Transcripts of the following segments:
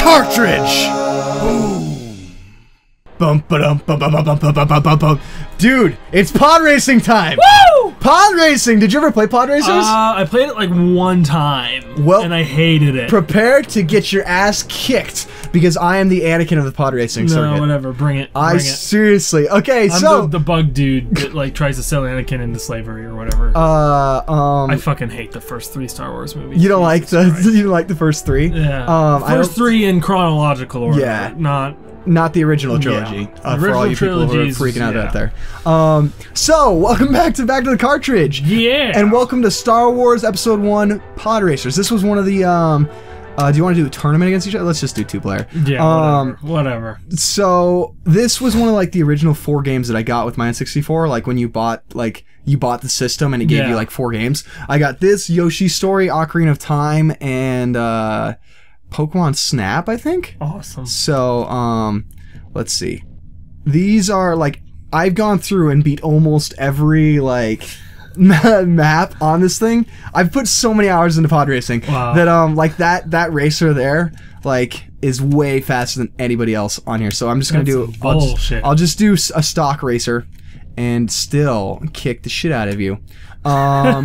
Cartridge! Boom! Bum ba dum bum bum bum bum bum bum bum bum. Dude, it's pod racing time! Woo! Pod racing! Did you ever play pod racers? I played it like one time, well, and I hated it. Prepare to get your ass kicked, because I am the Anakin of the pod racing circuit. No, whatever, bring it. Seriously. Okay, I'm the bug dude that like tries to sell Anakin into slavery or whatever. I fucking hate the first 3 Star Wars movies. You don't like the first 3? Yeah. First 3 in chronological order. Yeah. Not the original trilogy. Yeah. For all you people who are freaking out out there. So, welcome back to the Cartridge. Yeah. And welcome to Star Wars Episode 1 Pod Racers. This was one of the, do you want to do a tournament against each other? Let's just do 2-player. Yeah, whatever. So, this was one of, like, the original 4 games that I got with my N64. Like, when you bought, the system and it gave you, like, 4 games. I got this, Yoshi's Story, Ocarina of Time, and, Pokemon Snap, I think? Awesome. So, let's see. These are, like, I've gone through and beat almost every, like, map on this thing. I've put so many hours into pod racing that, like, that racer there, like, is way faster than anybody else on here. So I'm just gonna do, I'll just do a stock racer and still kick the shit out of you. You're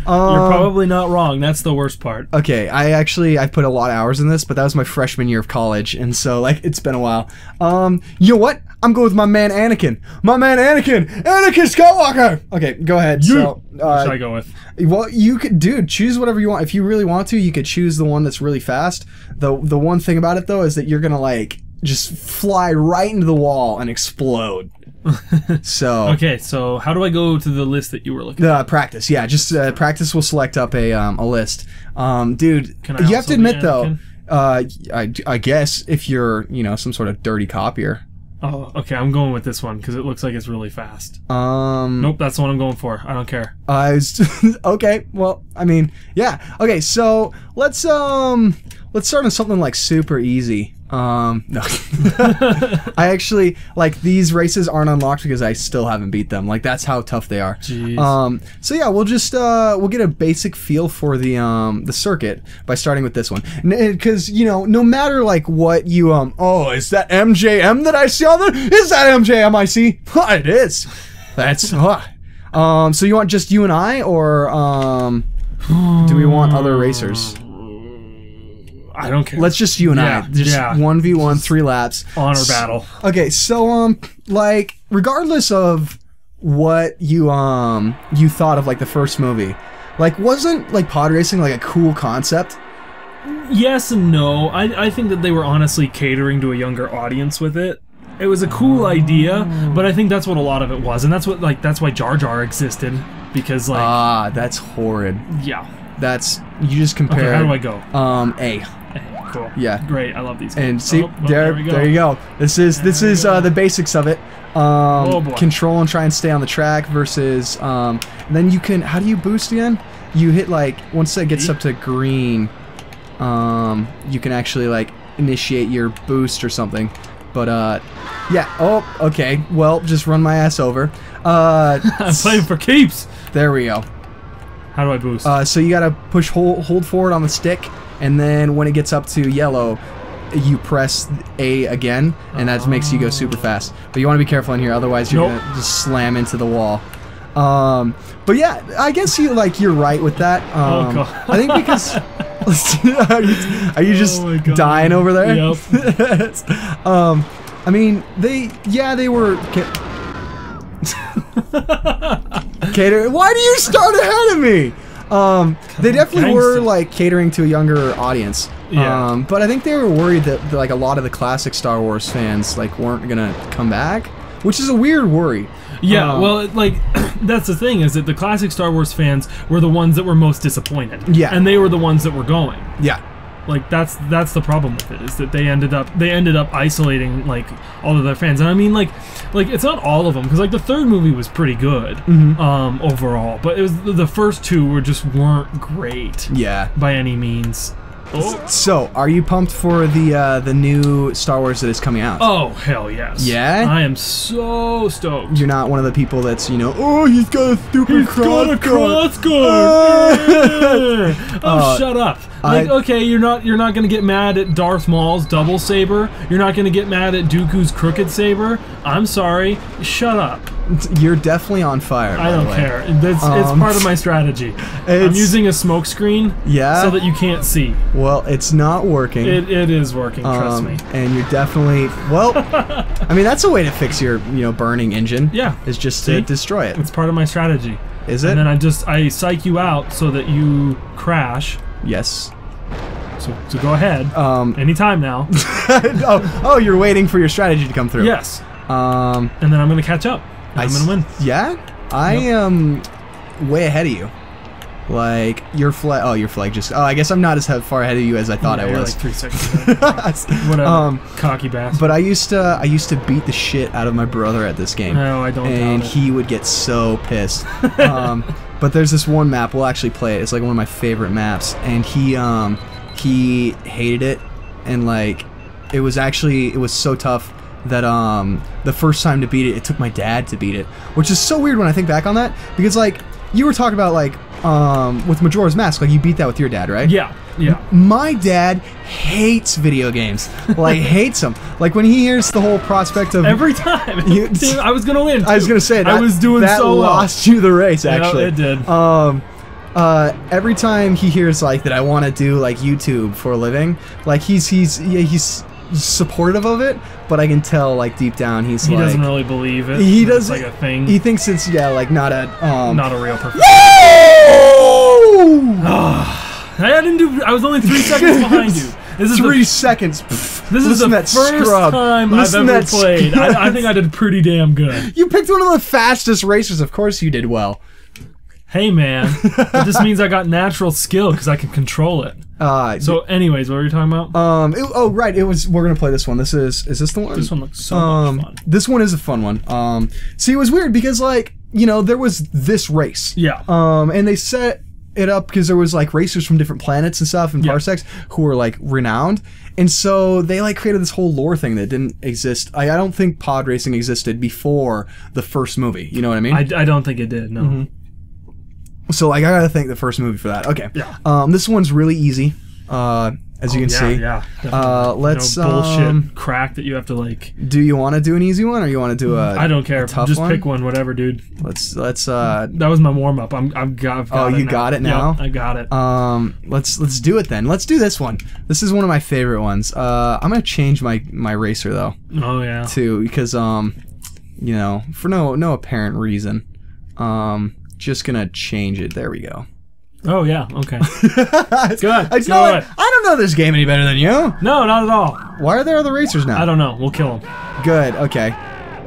probably not wrong. That's the worst part. Okay, I put a lot of hours in this, but that was my freshman year of college, and so, like, it's been a while. You know what? I'm going with my man Anakin. Anakin Skywalker. Okay, go ahead. So, what should I go with? Well, you could, dude, choose whatever you want. If you really want to, you could choose the one that's really fast. The one thing about it though is that you're gonna, like, just fly right into the wall and explode. So okay, so how do I go to the list that you were looking at? Practice, yeah, just practice will select up a list. Dude, can I you have to admit though, Anakin? I guess if you're, you know, some sort of dirty copier. Oh, okay, I'm going with this one because it looks like it's really fast. Nope, that's the one I'm going for. I don't care. Okay, well, I mean, yeah. Okay, so let's start on something like super easy. No. I actually, like, these races aren't unlocked because I still haven't beat them. Like, that's how tough they are. Jeez. So yeah, we'll just we'll get a basic feel for the circuit by starting with this one. Because, you know, no matter like what you oh, is that MJM that I see on there? Is that MJM I see? It is. That's so you want just you and I, or do we want other racers? I don't care. Let's just you and I. Just 1v1, 3 laps. Honor battle. Okay, so like, regardless of what you thought of, like, the first movie, like, wasn't, like, pod racing like a cool concept? Yes and no. I think that they were honestly catering to a younger audience with it. It was a cool idea, but I think that's what a lot of it was, and that's why Jar Jar existed, because, like, that's horrid. Yeah. That's, you just compare. Okay, how do I go? A. Cool. Yeah. Great. I love these games. And see, there you go. This is the basics of it. Oh boy. Control and try and stay on the track versus then you can, how do you boost again? You hit, like, once it gets up to green, you can actually, like, initiate your boost or something. But yeah. Oh, okay. Well, just run my ass over. I'm playing for keeps. There we go. How do I boost? So you gotta push hold forward on the stick, and then when it gets up to yellow, you press A again, and that makes you go super fast. But you want to be careful in here, otherwise you're gonna just slam into the wall. But yeah, I guess you're right with that. Oh God. I think because are you just dying over there? Yep. I mean, they were. Cater. Why do you start ahead of me? They definitely were, like, catering to a younger audience. Yeah. But I think they were worried that, like, a lot of the classic Star Wars fans, like, weren't gonna come back, which is a weird worry. Yeah, well, like, that's the thing, is that the classic Star Wars fans were the ones that were most disappointed. Yeah. And they were the ones that were going. Yeah. Like, that's the problem with it, is that they ended up isolating, like, all of their fans. And I mean, like it's not all of them, because, like, the third movie was pretty good overall, but it was the first 2 weren't great. Yeah. By any means. Oh. So, are you pumped for the new Star Wars that is coming out? Oh, hell yes. Yeah? I am so stoked. You're not one of the people that's, you know, oh, he's got a stupid crossguard. Oh, shut up. Like, okay, you're not gonna get mad at Darth Maul's double saber. You're not gonna get mad at Dooku's crooked saber. I'm sorry. Shut up. You're definitely on fire. I don't care. It's part of my strategy. I'm using a smoke screen. Yeah. So that you can't see. Well, it's not working. It is working. Trust me. And you're definitely I mean, that's a way to fix your burning engine. Yeah. Is just to destroy it. It's part of my strategy. Is it? And then I psych you out so that you crash. Yes. So go ahead. Anytime now. oh, you're waiting for your strategy to come through. Yes. And then I'm gonna catch up. I'm gonna win. Yeah. I am way ahead of you. Like your flag. Oh, your flag just. Oh, I guess I'm not as far ahead of you as I thought I was. Like 3 seconds ahead. Whatever. Cocky bastard. But I used to beat the shit out of my brother at this game. No, I don't. And he would get so pissed. But there's this one map. We'll actually play it. It's like one of my favorite maps, and he hated it, and like it was so tough that the first time to beat it, it took my dad to beat it, which is so weird when I think back on that, because like you were talking about like with Majora's Mask, like you beat that with your dad, right? Yeah. My dad hates video games, like hates them. Like when he hears the whole prospect of every time, I was gonna win. Too. I was gonna say that I was doing that so well. Lost you the race, actually. Yeah, it did. Every time he hears like that I want to do like YouTube for a living, like he's supportive of it, but I can tell like deep down he doesn't really believe it. He doesn't. It's like a thing. He thinks it's like not a real perfect. I was only 3 seconds behind you. This is 3 seconds. This is the first time I've ever played. I think I did pretty damn good. You picked one of the fastest racers. Of course you did well. Hey man, that just means I got natural skill because I can control it. So, anyways, what were you talking about? Right. We're gonna play this one. Is this the one? This one looks so much fun. This one is a fun one. See, it was weird because like there was this race. Yeah. And they set it up because there was like racers from different planets and stuff and parsecs who were like renowned, and so they like created this whole lore thing that didn't exist. I don't think pod racing existed before the first movie. You know what I mean? I don't think it did. No. Mm-hmm. So like I gotta thank the first movie for that. Okay. Yeah. This one's really easy. As you can see. Yeah. Let's bullshit crack that you have to like. Do you want to do an easy one or you want to do a? I don't care. Just one? pick one, whatever, dude. Let's. That was my warm up. I've got. Oh, you got it now. Yep, I got it. Let's do it then. Let's do this one. This is one of my favorite ones. I'm gonna change my racer though. Oh yeah. Too because for no apparent reason. Just gonna change it. There we go. Oh yeah, okay. Good. I don't know this game any better than you. No, not at all. Why are there other racers now? I don't know. We'll kill them. Good. Okay.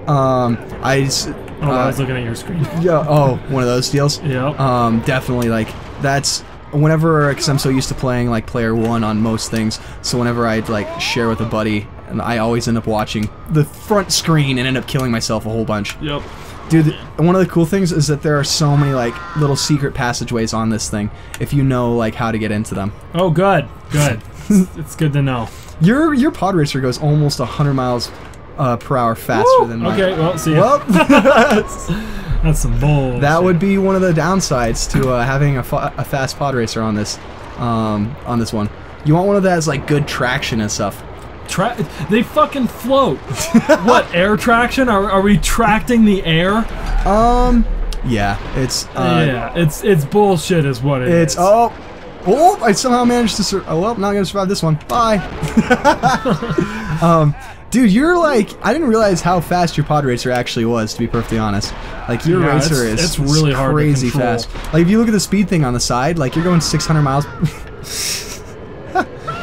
I was looking at your screen. Yeah. Oh, one of those deals. Yeah. Definitely. Like that's whenever, because I'm so used to playing like player one on most things. So whenever I'd like share with a buddy, and I always end up watching the front screen and end up killing myself a whole bunch. Yep. Dude, one of the cool things is that there are so many like little secret passageways on this thing if you know like how to get into them. Oh, good. It's good to know. Your pod racer goes almost 100 miles per hour faster than mine. Okay, well, see ya. Well, that's some bull. That would be one of the downsides to having a fast pod racer on this one. You want one of that has like good traction and stuff. They fucking float. What, air traction? Are we tracting the air? Yeah, it's it's bullshit is what it is. I somehow managed to not gonna survive this one. Bye. Dude, you're like, I didn't realize how fast your pod racer actually was, to be perfectly honest. Like your racer is really hard crazy to control. fast. Like if you look at the speed thing on the side, like you're going 600 miles.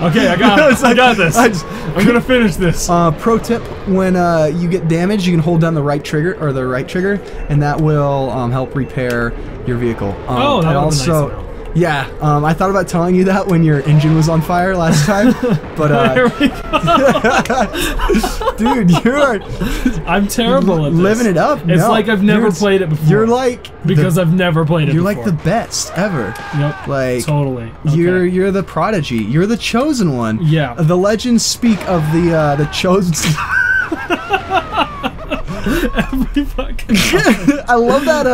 Okay, I got it. I got this. I'm gonna finish this. Pro tip: when you get damaged, you can hold down the right trigger, and that will help repair your vehicle. That would be nice to know. Yeah, I thought about telling you that when your engine was on fire last time, but there we go. Dude, I'm terrible at this. Living it up. It's like I've never played it before. You're like I've never played it. You're before. like the best ever. Yep. Like totally. Okay. You're the prodigy. You're the chosen one. Yeah. The legends speak of the chosen. Every fucking I love that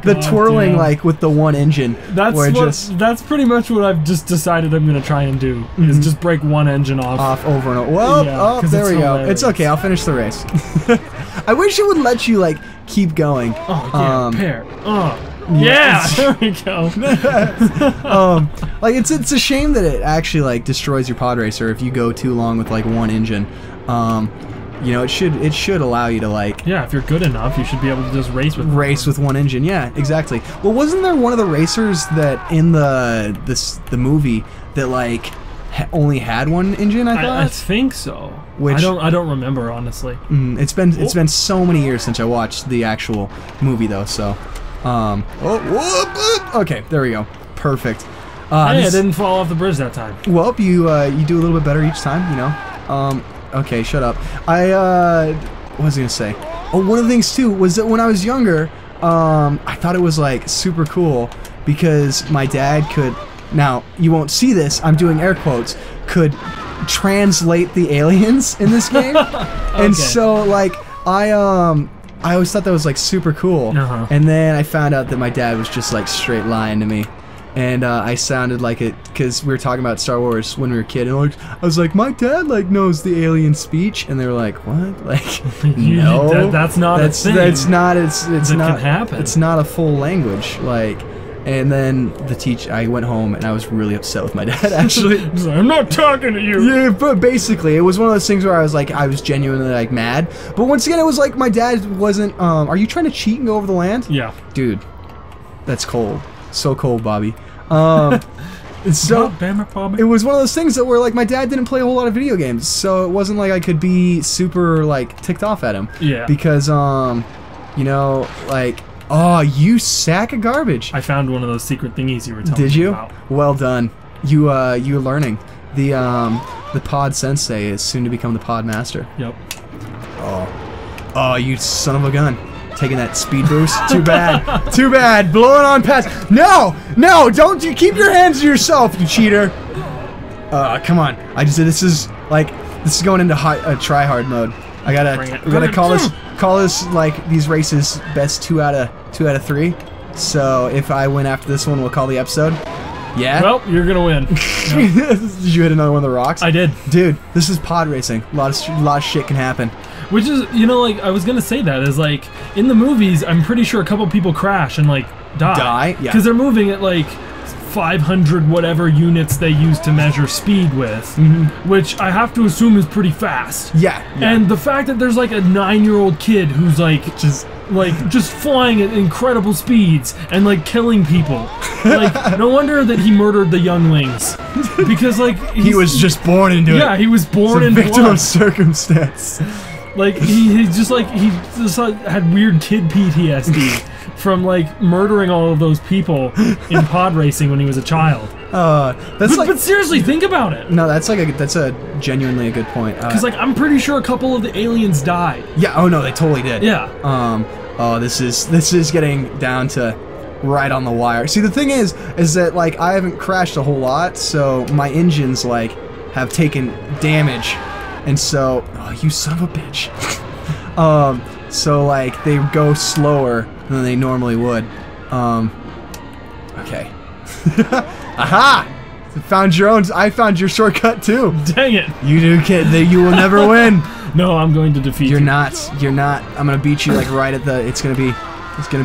the twirling damn. like with the one engine. That's pretty much what I've just decided I'm gonna try and do is just break one engine off over and over. Well, Yeah, 'cause there it's we go. hilarious. It's okay. I'll finish the race. I wish it would let you like keep going. Oh yeah, pair. Yeah, there we go. Like it's a shame that it actually like destroys your pod racer if you go too long with like one engine. You know, it should allow you to like Yeah, if you're good enough, you should be able to just race with one engine. Yeah, exactly. Well, wasn't there one of the racers that in the movie that like only had one engine? I think so. Which I don't remember honestly. It's been so many years since I watched the actual movie though. So, okay, there we go. Perfect. Hey, I didn't fall off the bridge that time. Well, you do a little bit better each time, you know. Okay, shut up. What was I gonna say? Oh, one of the things too was that when I was younger, I thought it was like super cool because my dad could. Now you won't see this. I'm doing air quotes. Could translate the aliens in this game, and so like I always thought that was like super cool. And then I found out that my dad was just like straight lying to me. And I sounded like it because we were talking about Star Wars when we were a kid, and like, I was like, my dad like knows the alien speech, and they were like, what? Like, no, that's not a thing. That's not. It's not. Can happen. It's not a full language. Like, and then I went home and I was really upset with my dad. Actually, I'm not talking to you. Yeah, but basically, it was one of those things where I was genuinely like mad. But once again, it was like my dad wasn't. Are you trying to cheat and go over the land? Yeah, dude, that's cold. So cold, Bobby. So it was one of those things that were like my dad didn't play a whole lot of video games, so it wasn't like I could be super like ticked off at him. Yeah. Because you know, like, oh, you sack of garbage. I found one of those secret thingies you were telling me about. Did you? Well done. You're learning. The pod sensei is soon to become the pod master. Yep. Oh, you son of a gun. Taking that speed boost. Too bad. Too bad. Blowing on past. No! No! Don't you keep your hands to yourself, you cheater. Come on. This is going into try hard mode. We gotta call this like these races best 2 out of 3. So if I win after this one, we'll call the episode. Yeah. Well, you're gonna win. Did you hit another one of the rocks? I did. Dude, this is pod racing. A lot of shit can happen. Which is, you know, like, I was gonna say that, is like, in the movies, I'm pretty sure a couple people crash and, like, die. Yeah. Because they're moving at, like, 500 whatever units they use to measure speed with, which I have to assume is pretty fast. Yeah. And the fact that there's, like, a 9-year-old kid who's, like, just flying at incredible speeds and, like, killing people. Like, no wonder that he murdered the younglings. Because, like, he was just born into it. Yeah, he was born in victim blood. of circumstance. Like, he just had weird kid PTSD from, like, murdering all of those people in pod racing when he was a child. But seriously, think about it. No, that's a genuinely a good point. Because, like, I'm pretty sure a couple of the aliens died. Yeah, oh no, they totally did. Yeah. Oh, this is getting down to right on the wire. See, the thing is that, like, I haven't crashed a whole lot, so my engines, like, have taken damage. And so, oh, you son of a bitch. So like they go slower than they normally would. Okay. Aha! I found your shortcut too. Dang it! You do, kid. You will never win. No, I'm going to defeat you. You're not. I'm gonna beat you like right at the. It's gonna be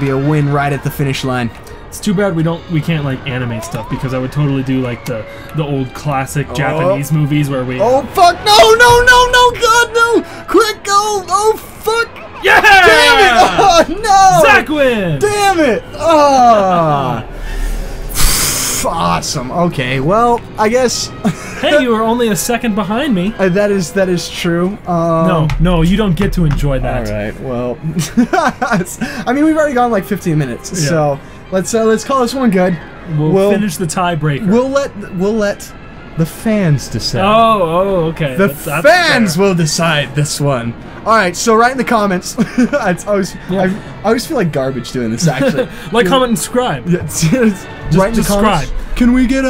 a win right at the finish line. It's too bad we can't like animate stuff, because I would totally do like the old classic Japanese movies where we. Oh fuck! No! God no! Quick go! Oh fuck! Yeah! Damn it! Oh no! Zach wins! Damn it! Ah! Awesome. Okay. Well, I guess. Hey, you were only a second behind me. That is true. No, you don't get to enjoy that. All right. Well, I mean, we've already gone like 15 minutes, so let's call this one good. We'll finish the tiebreaker. We'll let the fans decide. Oh, okay. The fans will decide this one. All right. So write in the comments. I always feel like garbage doing this. Actually, like, comment, and subscribe. Write in the comments. Can we get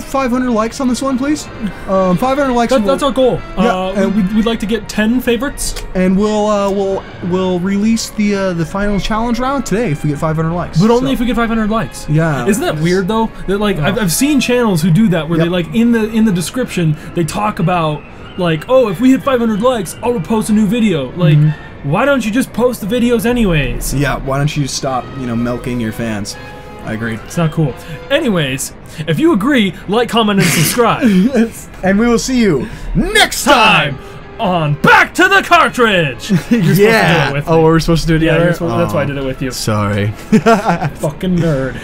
500 likes on this one, please? 500 likes. That's our goal. Yeah, and we'd like to get 10 favorites, and we'll release the final challenge round today if we get 500 likes. but only if we get 500 likes. Yeah. Isn't that weird though? That like I've seen channels who do that where Yep. they like in the description they talk about like, oh, if we hit 500 likes, I'll post a new video. Like, why don't you just post the videos anyways? Yeah. Why don't you stop milking your fans? I agree. It's not cool. Anyways, if you agree, like, comment, and subscribe. And we will see you next time on Back to the Cartridge. You're supposed to do it with me. Oh, we're supposed to do it Yeah, together? that's why I did it with you. Sorry. Fucking nerd.